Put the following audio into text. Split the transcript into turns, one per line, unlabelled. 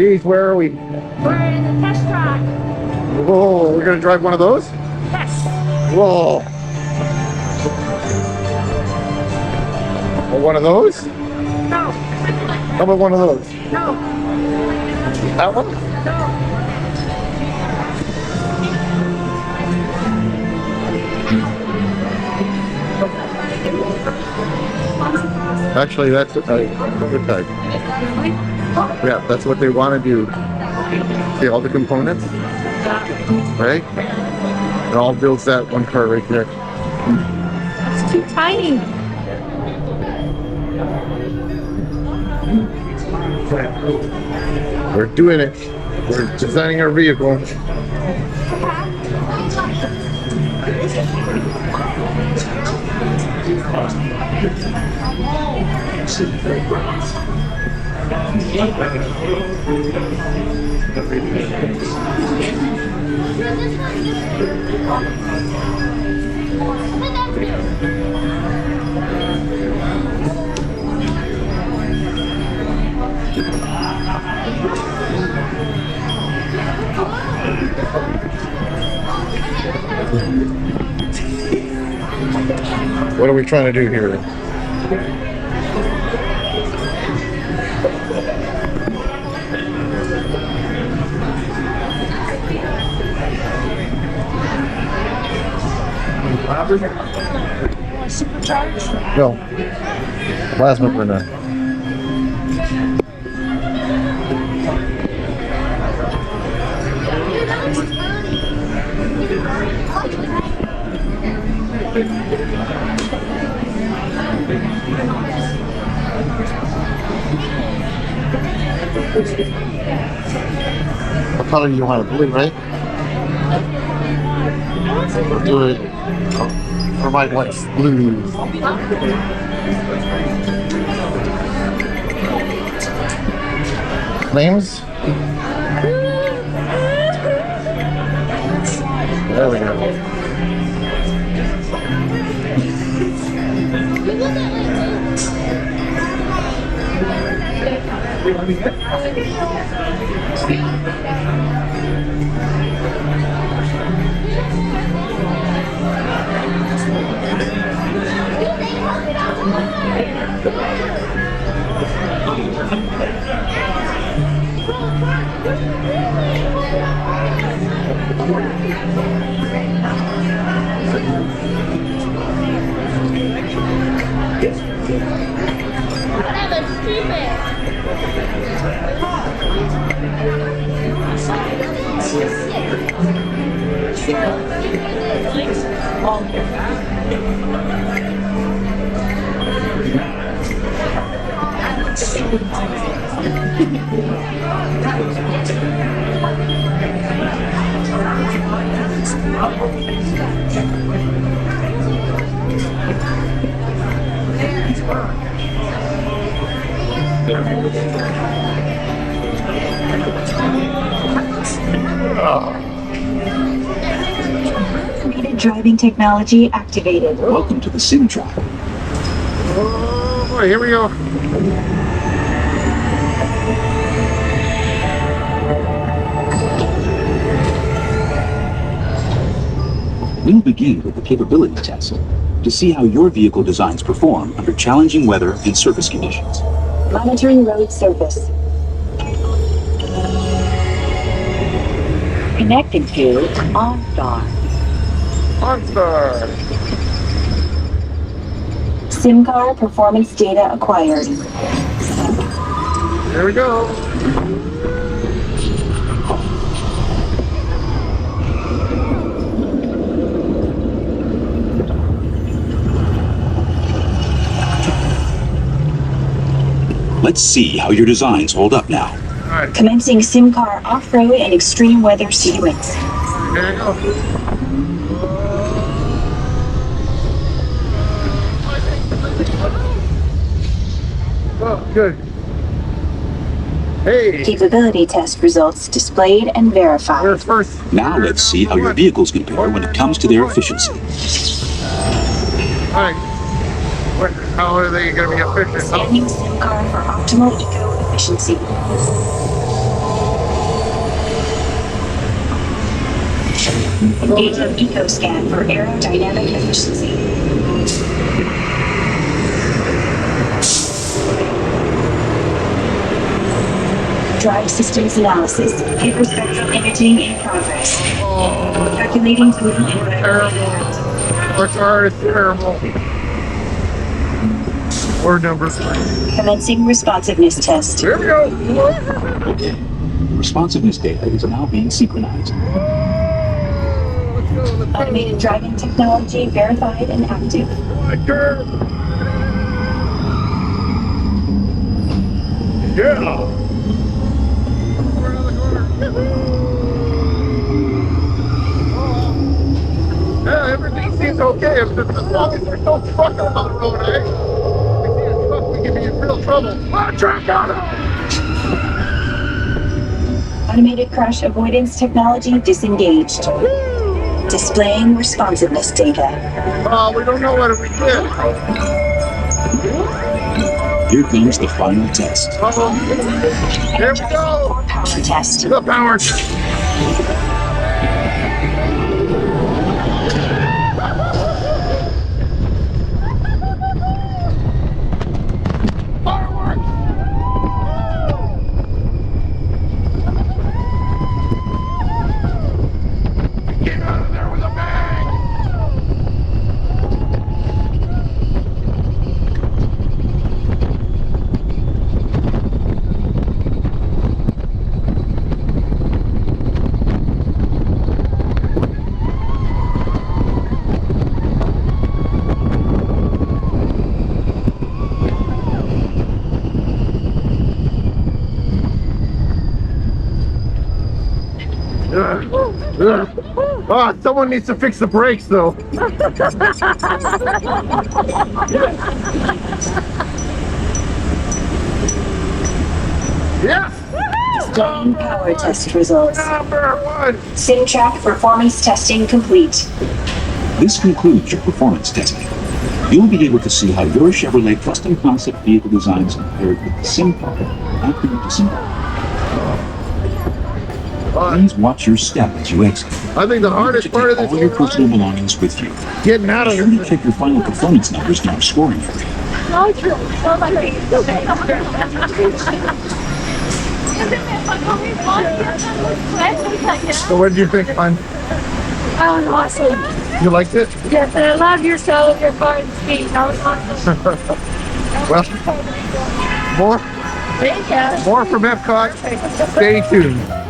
Geez, where are we?
We're in the test track.
Whoa, we're gonna drive one of those?
Yes.
Whoa. One of those?
No.
How about one of those?
No.
That one?
No.
Actually, that's a prototype. Yeah, that's what they want to do. See all the components? Right? It all builds that one car right there.
It's too tiny.
We're doing it. We're designing our vehicle. What are we trying to do here?
Supercharged?
No. Plasma burner. What color do you want? Blue, right? We'll do it for my wife. Blue. Flames? There we go.
That was stupid.
Automated driving technology activated.
Welcome to the TheTimTracker.
Oh boy, here we go.
We'll begin with the capability test to see how your vehicle designs perform under challenging weather and surface conditions.
Monitoring road surface. Connected to OnStar.
OnStar.
SIM-car performance data acquired.
Here we go.
Let's see how your designs hold up now.
All right,
Commencing SIM-car off-road and extreme weather sequence.
here we go. Oh, good. Hey,
Capability test results displayed and verified.
where's first?
Now let's see how your vehicles compare when it comes to their efficiency.
All right. How are they going to be efficient?
Scanning SIM-car for optimal eco-efficiency. Engaging EcoScan for aerodynamic efficiency. Drive systems analysis. Paper spectral imaging in progress. Calculating total environmental.
Our car is terrible. Or number 3.
Commencing responsiveness test.
Here we go.
Okay. The responsiveness data is now being synchronized.
Automated driving technology verified and active.
Yeah. Yeah, everything seems okay as long as there's no truck on the road, eh? If we see a truck, we can be in real trouble. Ah, truck on it!
Automated crash avoidance technology disengaged. Displaying responsiveness data.
Oh, we don't know what we did.
Here comes the final test.
Uh-oh. Here we go.
Power test.
The power. Fireworks. We came out of there with a bang. Ah, someone needs to fix the brakes, though. Yes!
Displaying power test results.
Number 1!
SimTrack performance testing complete.
This concludes your performance testing. You'll be able to see how your Chevrolet custom concept vehicle designs compared with the SimTracker after you disembark. Please watch your step as you exit.
I think the hardest part of this
all your
whole
personal
ride
belongings with you.
is getting out
Be
of
sure to
this.
check your final performance numbers in our scoring area.
No, true. No, my face. Okay.
So what did you think, hon?
That was awesome.
You liked it?
Yes, and I love your style of your car and speed. That was awesome.
Well, more
Thank you.
from Epcot. Stay tuned.